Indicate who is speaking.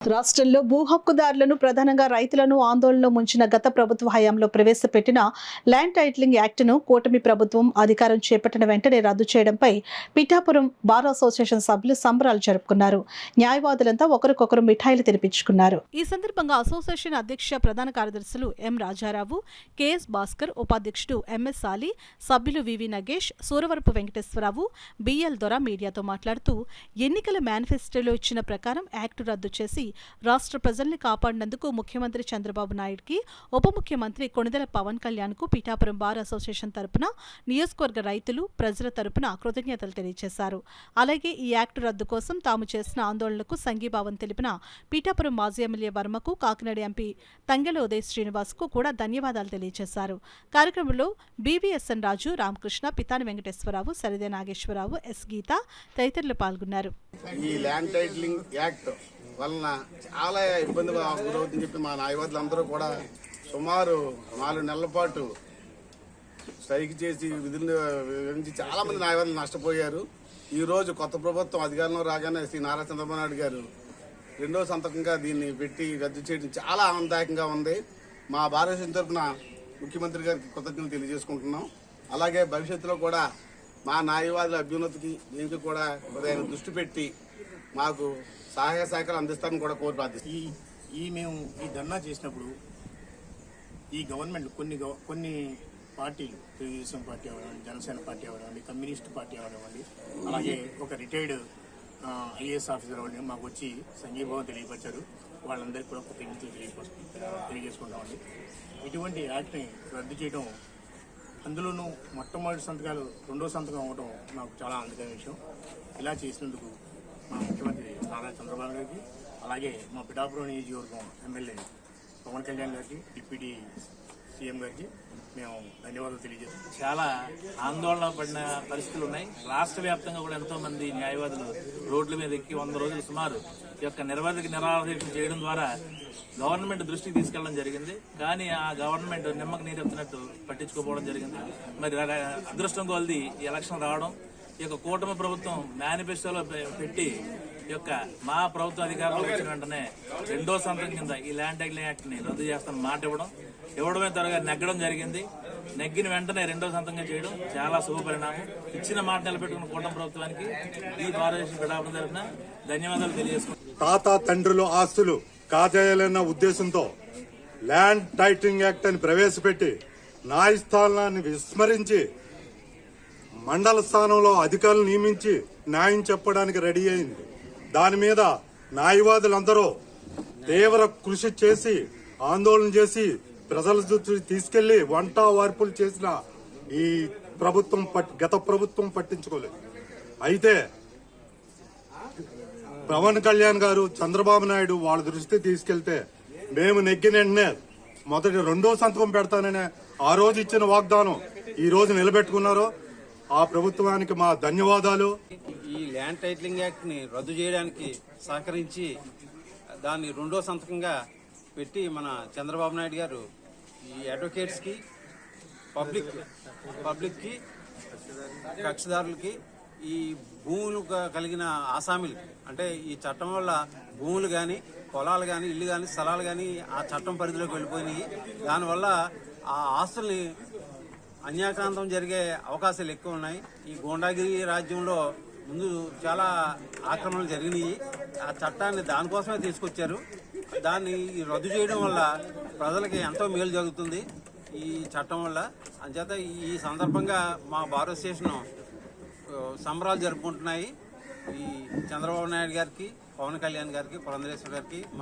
Speaker 1: రాష్ట్రంలో భూ హక్కుదారులను ప్రధానంగా రైతులను ఆందోళనలో ముంచిన గత ప్రభుత్వ హయాంలో ప్రవేశపెట్టిన ల్యాండ్ టైటిలింగ్ యాక్ట్ను కూటమి ప్రభుత్వం అధికారం చేపట్టిన వెంటనే రద్దు చేయడంపై పిఠాపురం బార్ అసోసియేషన్ సభ్యులు సంబరాలు జరుపుకున్నారు. న్యాయవాదులంతా ఒకరికొకరు మిఠాయిలు తినిపించుకున్నారు. ఈ సందర్భంగా అసోసియేషన్ అధ్యక్ష ప్రధాన కార్యదర్శులు ఎం రాజారావు, కెఎస్ భాస్కర్, ఉపాధ్యక్షుడు ఎంఎస్ సాలి, సభ్యులు వివి నగేష్, సూరవరపు వెంకటేశ్వరరావు, బిఎల్ దొర మీడియాతో మాట్లాడుతూ ఎన్నికల మేనిఫెస్టోలో ఇచ్చిన ప్రకారం యాక్టు రద్దు చేసి రాష్ట్ర ప్రజల్ని కాపాడినందుకు ముఖ్యమంత్రి చంద్రబాబు నాయుడుకి, ఉప ముఖ్యమంత్రి కొణిదెల పవన్ కళ్యాణ్కు పిఠాపురం బార్ అసోసియేషన్ తరపున, నియోజకవర్గ రైతులు, ప్రజల తరపున కృతజ్ఞతలు తెలియజేశారు. అలాగే ఈ యాక్టు రద్దు కోసం తాము చేసిన ఆందోళనకు సంఘీభావం తెలిపిన పిఠాపురం మాజీ ఎమ్మెల్యే వర్మకు, కాకినాడ ఎంపీ తంగెల ఉదయ్ శ్రీనివాస్కు కూడా ధన్యవాదాలు తెలియజేశారు. కార్యక్రమంలో బీవీఎస్ఎన్ రాజు, రామకృష్ణ, పితాని వెంకటేశ్వరరావు, సరిదే నాగేశ్వరరావు, ఎస్ గీత తదితరులు పాల్గొన్నారు.
Speaker 2: ఈ ల్యాండ్ టైటిలింగ్ యాక్ట్ వలన చాలా ఇబ్బంది గురవుతుందని చెప్పి మా న్యాయవాదులందరూ కూడా సుమారు 4 నెలల పాటు స్ట్రైక్ చేసి విధులను వివరించి చాలా మంది న్యాయవాదులు నష్టపోయారు. ఈరోజు కొత్త ప్రభుత్వం అధికారంలో రాగానే శ్రీ నారా చంద్రబాబు నాయుడు గారు రెండో సంతకంగా దీన్ని పెట్టి రద్దు చేయడం చాలా ఆనందదాయకంగా ఉంది. మా భారతదేశం తరఫున ముఖ్యమంత్రి గారికి కృతజ్ఞతలు తెలియజేసుకుంటున్నాం. అలాగే భవిష్యత్తులో కూడా మా న్యాయవాదుల అభ్యున్నతికి దీనికి కూడా దృష్టి పెట్టి మాకు సహాయ సహకారం అందిస్తారని కూడా కోరి ప్రార్థిస్తాం.
Speaker 3: మేము ఈ ధర్నా చేసినప్పుడు ఈ గవర్నమెంట్ కొన్ని పార్టీలు, తెలుగుదేశం పార్టీ అవనివ్వండి, జనసేన పార్టీ అవనివ్వండి, కమ్యూనిస్ట్ పార్టీ అవనివ్వండి, అలాగే ఒక రిటైర్డ్ ఐఏఎస్ ఆఫీసర్ అవన్నీ మాకు వచ్చి సంఘీభావం తెలియపరిచారు. వాళ్ళందరికీ కూడా కృతజ్ఞతలు తెలియజేసుకుంటామండి. ఇటువంటి యాక్ట్ని రద్దు చేయడం, అందులోనూ మొట్టమొదటి సంతకాలు రెండో సంతకం అవ్వడం నాకు చాలా ఆనందకరమైన విషయం. ఇలా చేసినందుకు మా ముఖ్యమంత్రి నారా చంద్రబాబు గారికి, అలాగే మా పిఠాపురం నియోజకవర్గం ఎమ్మెల్యే పవన్ కళ్యాణ్ గారికి, డిప్యూటీ సీఎం గారికి మేము ధన్యవాదాలు తెలియజేస్తాం.
Speaker 4: చాలా ఆందోళన పడిన పరిస్థితులు ఉన్నాయి. రాష్ట్ర వ్యాప్తంగా కూడా ఎంతో మంది న్యాయవాదులు రోడ్ల మీద ఎక్కి 100 రోజులు సుమారు ఈ యొక్క నిరాదీక్ష చేయడం ద్వారా గవర్నమెంట్ దృష్టికి తీసుకెళ్లడం జరిగింది. కానీ ఆ గవర్నమెంట్ నిమ్మకు నీరెత్తినట్టు పట్టించుకోపోవడం జరిగింది. మరి అదృష్టం కొలది ఈ ఎలక్షన్ రావడం, ఈ యొక్క కూటమి ప్రభుత్వం మేనిఫెస్టోలో పెట్టి ఈ యొక్క మా ప్రభుత్వం అధికారంలో వచ్చిన వెంటనే రెండో సంతకం కింద ఈ ల్యాండ్ టైటిలింగ్ యాక్ట్ ని రద్దు చేస్తాను మాట ఇవ్వడమే త్వరగా నెగ్గడం జరిగింది. నెగ్గిన వెంటనే రెండో సంతకంగా చేయడం చాలా శుభ పరిణామం. ఇచ్చిన మాట నిలబెట్టుకున్న కూటమి ప్రభుత్వానికి ఈ భారతదేశం పిఠాపురం తరఫున ధన్యవాదాలు తెలియజేసుకుంటున్నాం.
Speaker 5: తాత తండ్రుల ఆస్తులు కాజేయాలన్న ఉద్దేశంతో ల్యాండ్ టైటిలింగ్ యాక్ట్ అని ప్రవేశపెట్టి న్యాయస్థానాన్ని విస్మరించి మండల స్థానంలో అధికారులు నియమించి న్యాయం చెప్పడానికి రెడీ అయింది. దాని మీద న్యాయవాదులందరూ తీవ్ర కృషి చేసి ఆందోళన చేసి ప్రజల దృష్టికి తీసుకెళ్లి వంట వార్పులు చేసిన ఈ ప్రభుత్వం గత ప్రభుత్వం పట్టించుకోలేదు. అయితే పవన్ కళ్యాణ్ గారు, చంద్రబాబు నాయుడు వాళ్ళ దృష్టికి తీసుకెళ్తే మేము నెగ్గిన వెంటనే రెండో సంతకం పెడతాననే ఆ రోజు ఇచ్చిన వాగ్దానం ఈ రోజు నిలబెట్టుకున్నారు. ఆ ప్రభుత్వానికి మా ధన్యవాదాలు.
Speaker 6: ఈ ల్యాండ్ టైటిలింగ్ యాక్ట్ ని రద్దు చేయడానికి సహకరించి దాన్ని రెండో సంతకంగా పెట్టి మన చంద్రబాబు నాయుడు గారు ఈ అడ్వకేట్స్ కి, పబ్లిక్ కి, కక్షదారులకి, ఈ భూములు కలిగిన ఆసామిలకి, అంటే ఈ చట్టం వల్ల భూములు కానీ, పొలాలు కానీ, ఇల్లు కానీ, స్థలాలు కానీ ఆ చట్టం పరిధిలోకి వెళ్ళిపోయినాయి. దానివల్ల ఆ ఆస్తుల్ని అన్యాక్రాంతం జరిగే అవకాశాలు ఎక్కువ ఉన్నాయి. ఈ గోండాగిరి రాజ్యంలో ముందు చాలా ఆక్రమణలు జరిగినాయి. ఆ చట్టాన్ని దానికోసమే తీసుకొచ్చారు. దాన్ని రద్దు చేయడం వల్ల ప్రజలకి ఎంతో మేలు జరుగుతుంది ఈ చట్టం వల్ల. అంచేత ఈ సందర్భంగా మా బార్ అసోసియేషన్ సంబరాలు జరుపుకుంటున్నాయి. ఈ చంద్రబాబు నాయుడు గారికి, పవన్ కళ్యాణ్ గారికి, పురంధరేశ్వర్ గారికి